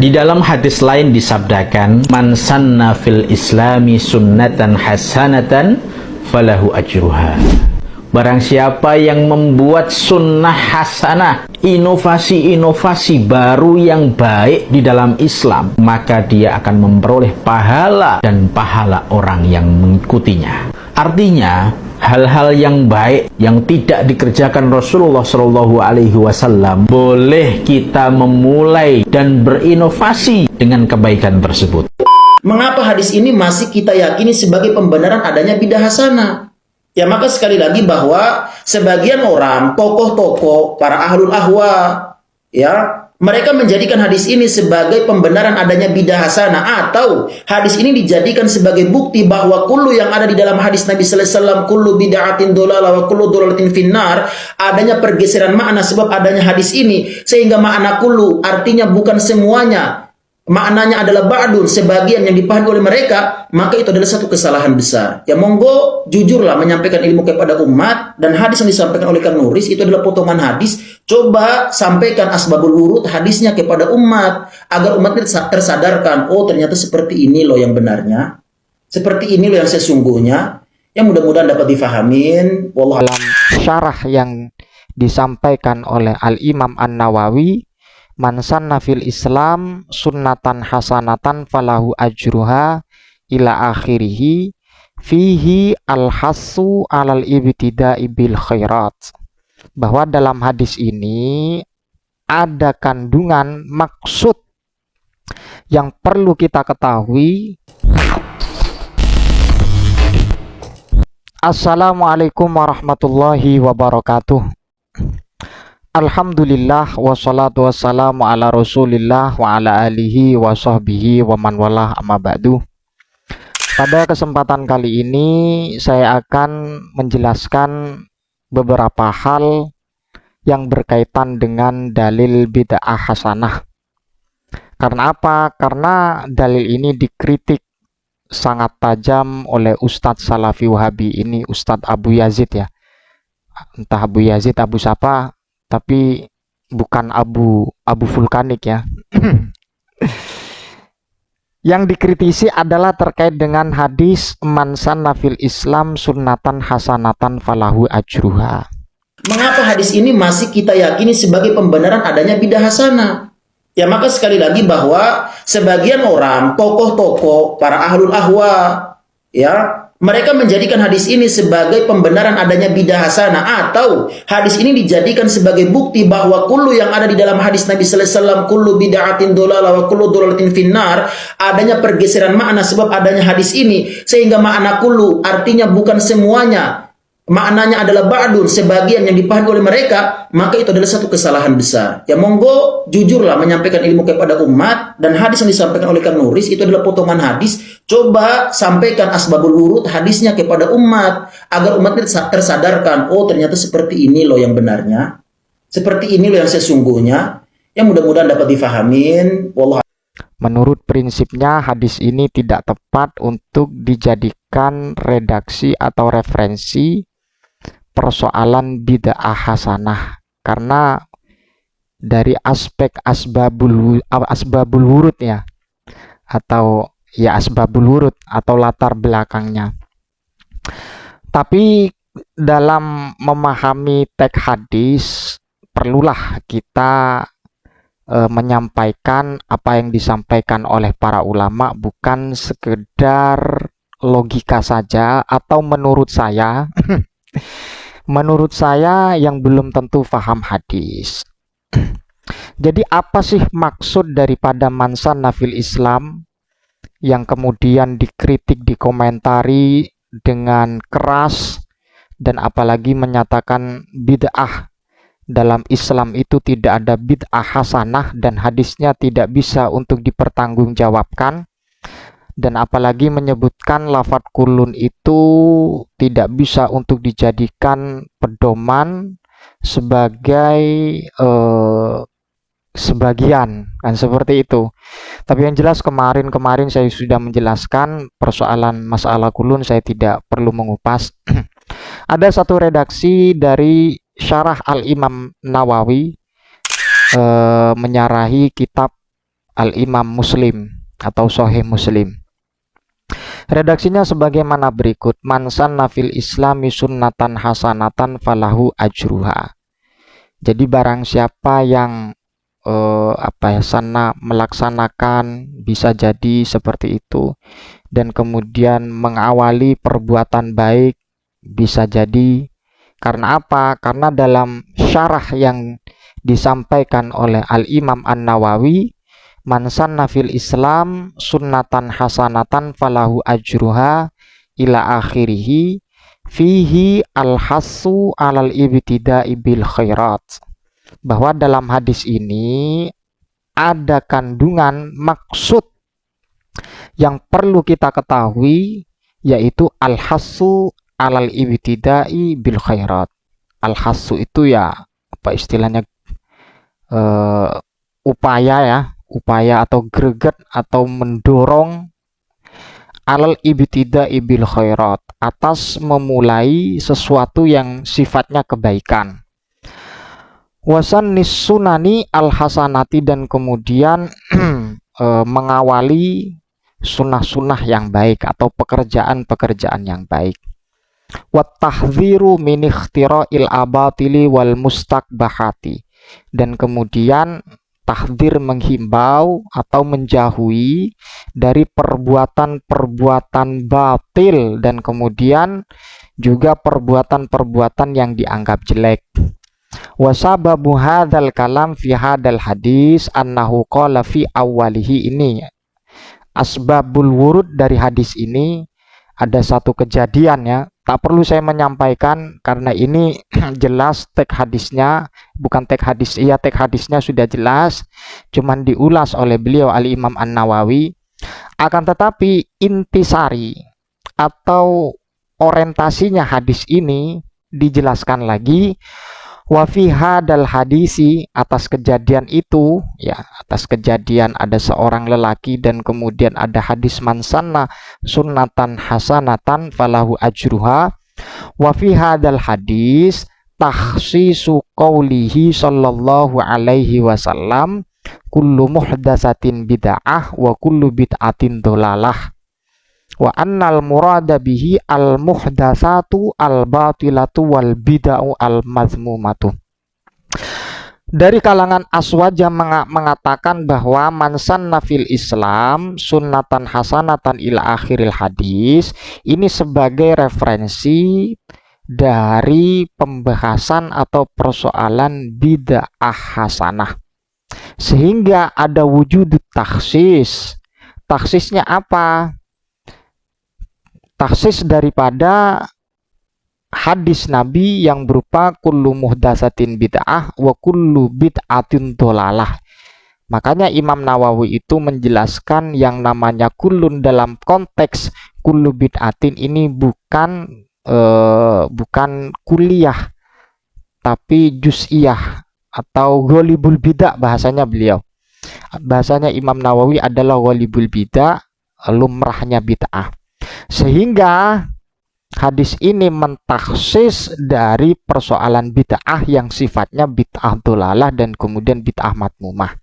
Di dalam hadis lain disabdakan, "Man sanna fil islami sunnatan hasanatan falahu ajruha." Barang siapa yang membuat sunnah hasanah, inovasi-inovasi baru yang baik di dalam Islam, maka dia akan memperoleh pahala dan pahala orang yang mengikutinya. Artinya, hal-hal yang baik yang tidak dikerjakan Rasulullah SAW boleh kita memulai dan berinovasi dengan kebaikan tersebut. Mengapa hadis ini masih kita yakini sebagai pembenaran adanya bidah hasanah? Ya, maka sekali lagi bahwa sebagian orang, tokoh-tokoh, para ahlul ahwa, ya, mereka menjadikan hadis ini sebagai pembenaran adanya bidah hasanah, atau hadis ini dijadikan sebagai bukti bahwa kullu yang ada di dalam hadis Nabi sallallahu alaihi wasallam, kullu bid'atin dolalah wa kullu dolalatin finnar, adanya pergeseran makna sebab adanya hadis ini, sehingga makna kullu artinya bukan semuanya, maknanya adalah ba'dun, sebagian yang dipahami oleh mereka, maka itu adalah satu kesalahan besar. Ya, monggo jujurlah menyampaikan ilmu kepada umat, dan hadis yang disampaikan oleh Kang Nuris itu adalah potongan hadis. Coba sampaikan asbabul wurud hadisnya kepada umat, agar umat tersadarkan, oh ternyata seperti ini loh yang benarnya, seperti ini loh yang sesungguhnya. Yang mudah-mudahan dapat difahamin. Dalam syarah yang disampaikan oleh Al-Imam An-Nawawi, "Man sanna fil Islam sunnatan hasanatan falahu ajruha ila akhirih fihi al-hassu alal ibtida'i bil khairat." Bahwa dalam hadis ini ada kandungan maksud yang perlu kita ketahui. Assalamualaikum warahmatullahi wabarakatuh. Alhamdulillah wassalatu wassalamu ala rasulillah wa ala alihi wa sahbihi wa man walah, amma ba'du. Pada kesempatan kali ini saya akan menjelaskan beberapa hal yang berkaitan dengan dalil bid'ah hasanah. Karena apa? Karena dalil ini dikritik sangat tajam oleh Ustadz Salafi Wahabi ini, Ustadz Abu Yazid ya. Entah Abu Yazid, Abu siapa, tapi bukan Abu vulkanik ya. Yang dikritisi adalah terkait dengan hadis "Man sanna fil Islam sunnatan hasanatan falahu ajruha." Mengapa hadis ini masih kita yakini sebagai pembenaran adanya bidah hasanah? Ya, maka sekali lagi bahwa sebagian orang, tokoh-tokoh, para ahlul ahwa, ya, mereka menjadikan hadis ini sebagai pembenaran adanya bidah hasanah, atau hadis ini dijadikan sebagai bukti bahwa kullu yang ada di dalam hadis Nabi sallallahu alaihi wasallam, kullu bid'atin dolalah wa kullu dolalatin finnar, adanya pergeseran makna sebab adanya hadis ini, sehingga makna kullu artinya bukan semuanya, maknanya adalah ba'dun, sebagian yang dipahami oleh mereka, maka itu adalah satu kesalahan besar. Ya, monggo jujurlah menyampaikan ilmu kepada umat, dan hadis yang disampaikan oleh Kang Nuris itu adalah potongan hadis. Coba sampaikan asbabul wurud hadisnya kepada umat, agar umat tersadarkan, oh ternyata seperti ini loh yang benarnya, seperti ini loh yang sesungguhnya. Yang mudah-mudahan dapat difahamin. Wallah. Menurut prinsipnya hadis ini tidak tepat untuk dijadikan redaksi atau referensi persoalan bid'ah hasanah, karena dari aspek asbabul wurud ya, atau ya asbabul wurud atau latar belakangnya. Tapi dalam memahami teks hadis perlulah kita menyampaikan apa yang disampaikan oleh para ulama, bukan sekedar logika saja atau menurut saya menurut saya yang belum tentu paham hadis. Jadi apa sih maksud daripada man sanna fil Islam yang kemudian dikritik, dikomentari dengan keras, dan apalagi menyatakan bid'ah dalam Islam itu tidak ada bid'ah hasanah dan hadisnya tidak bisa untuk dipertanggungjawabkan, dan apalagi menyebutkan lafadz kulun itu tidak bisa untuk dijadikan pedoman sebagai sebagian, kan seperti itu. Tapi yang jelas kemarin saya sudah menjelaskan persoalan masalah kulun, saya tidak perlu mengupas. Ada satu redaksi dari Syarah Al-Imam Nawawi menyarahi kitab Al-Imam Muslim atau Sahih Muslim. Redaksinya sebagaimana berikut: man sanna fil islami sunnatan hasanatan falahu ajruha. Jadi barang siapa yang sana melaksanakan, bisa jadi seperti itu, dan kemudian mengawali perbuatan baik, bisa jadi karena apa? Karena dalam syarah yang disampaikan oleh Al-Imam An-Nawawi, man sanna fil Islam sunnatan hasanatan falahu ajruha ila akhirih fihi al-hassu alal ibtida'i bil khairat. Bahwa dalam hadis ini ada kandungan maksud yang perlu kita ketahui, yaitu al-hassu alal ibtida'i bil khairat. Al-hassu itu ya apa istilahnya, upaya atau greget atau mendorong, alal ibtida'i bil khairat, atas memulai sesuatu yang sifatnya kebaikan. Wasan sunani al hasanati, dan kemudian mengawali sunnah-sunnah yang baik atau pekerjaan-pekerjaan yang baik. Wat tahdziru min ikhtira'il abatili wal mustaqbahati, dan kemudian tahdzir menghimbau atau menjauhi dari perbuatan-perbuatan batil, dan kemudian juga perbuatan-perbuatan yang dianggap jelek. Wa sababu hadzal kalam fi hadzal hadis annahu qala fi awwalihi, ini asbabul wurud dari hadis ini. Ada satu kejadian ya, tak perlu saya menyampaikan karena ini jelas teks hadisnya, bukan teks hadis, iya teks hadisnya sudah jelas, cuman diulas oleh beliau Al-Imam An-Nawawi. Akan tetapi intisari atau orientasinya hadis ini dijelaskan lagi. Wa fi hadal hadisi, atas kejadian itu ya, atas kejadian ada seorang lelaki dan kemudian ada hadis man sanna sunnatan hasanatan falahu ajruha. Wa fi hadal hadis takhsisu qaulihi sallallahu alaihi wasallam kullu muhdatsatin bid'ah wa kullu bid'atin dhalalah. Wa annal murada bihi al muhdatsatu al batilatu wal bid'u al mazmumatu. Dari kalangan Aswaja mengatakan bahwa man sanna fil Islam sunnatan hasanatan ila akhiril hadis, ini sebagai referensi dari pembahasan atau persoalan bid'ah hasanah, sehingga ada wujud taksis. Taksisnya apa? Taksis daripada hadis Nabi yang berupa kullu muhdatsatin bid'ah wa kullu bid'atin dhalalah. Makanya Imam Nawawi itu menjelaskan yang namanya kullun dalam konteks kullu bid'atin ini bukan kuliah, tapi juz'iyah atau ghalibul bid'ah bahasanya beliau. Bahasanya Imam Nawawi adalah ghalibul bid'ah, lumrahnya bid'ah. Sehingga hadis ini mentaksis dari persoalan bid'ah yang sifatnya bid'ah dhalalah dan kemudian bid'ah madmumah.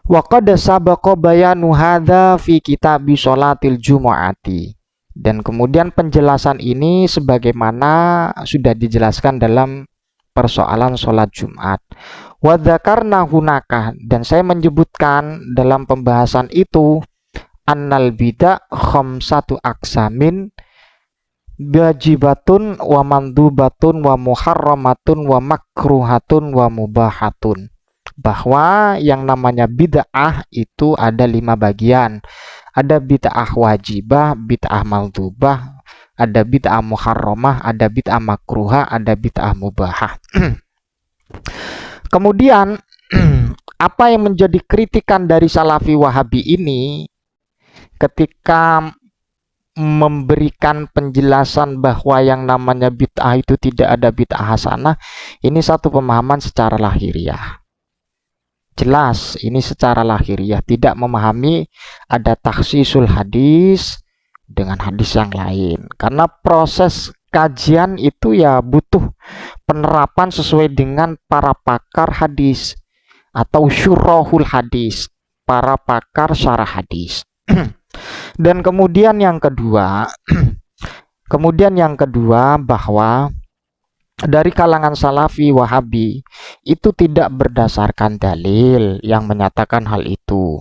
Wa qad sabaqa bayanu hadza fi kitabi sholatil jumu'ati, dan kemudian penjelasan ini sebagaimana sudah dijelaskan dalam persoalan sholat Jumat. Wa dzakarna hunaka, dan saya menyebutkan dalam pembahasan itu annal bid'ah khamsatu aqsamin wajibatun wa mandubatun wa muharramatun wa makruhatun wa mubahatun. Bahwa yang namanya bid'ah itu ada 5 bagian. Ada bid'ah wajibah, bid'ah mandubah, ada bid'ah muharramah, ada bid'ah makruhah, ada bid'ah mubahah. Kemudian apa yang menjadi kritikan dari Salafi Wahabi ini ketika memberikan penjelasan bahwa yang namanya bid'ah itu tidak ada bid'ah hasanah, ini satu pemahaman secara lahiriah. Jelas ini secara lahiriah, tidak memahami ada takhsisul hadis dengan hadis yang lain. Karena proses kajian itu ya butuh penerapan sesuai dengan para pakar hadis atau syurahul hadis. para pakar syarah hadis. Dan kemudian yang kedua, bahwa dari kalangan Salafi Wahabi itu tidak berdasarkan dalil yang menyatakan hal itu.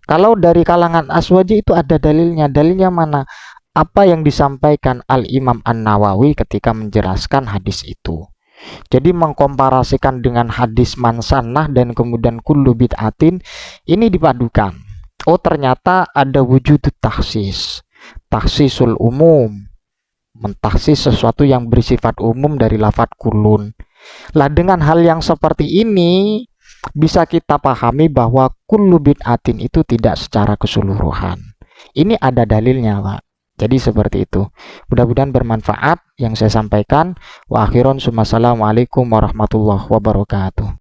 Kalau dari kalangan Aswaji itu ada dalilnya. Dalilnya mana? Apa yang disampaikan Al-Imam An-Nawawi ketika menjelaskan hadis itu. Jadi mengkomparasikan dengan hadis mansannah dan kemudian kullu bid'atin, ini dipadukan. Oh, ternyata ada wujud taksis, taksisul umum, mentaksis sesuatu yang bersifat umum dari lafadz kullun. Lah dengan hal yang seperti ini bisa kita pahami bahwa kullu bid'atin itu tidak secara keseluruhan. Ini ada dalilnya, Pak. Jadi seperti itu. Mudah-mudahan bermanfaat yang saya sampaikan. Wa akhiron, assalamualaikum warahmatullahi wabarakatuh.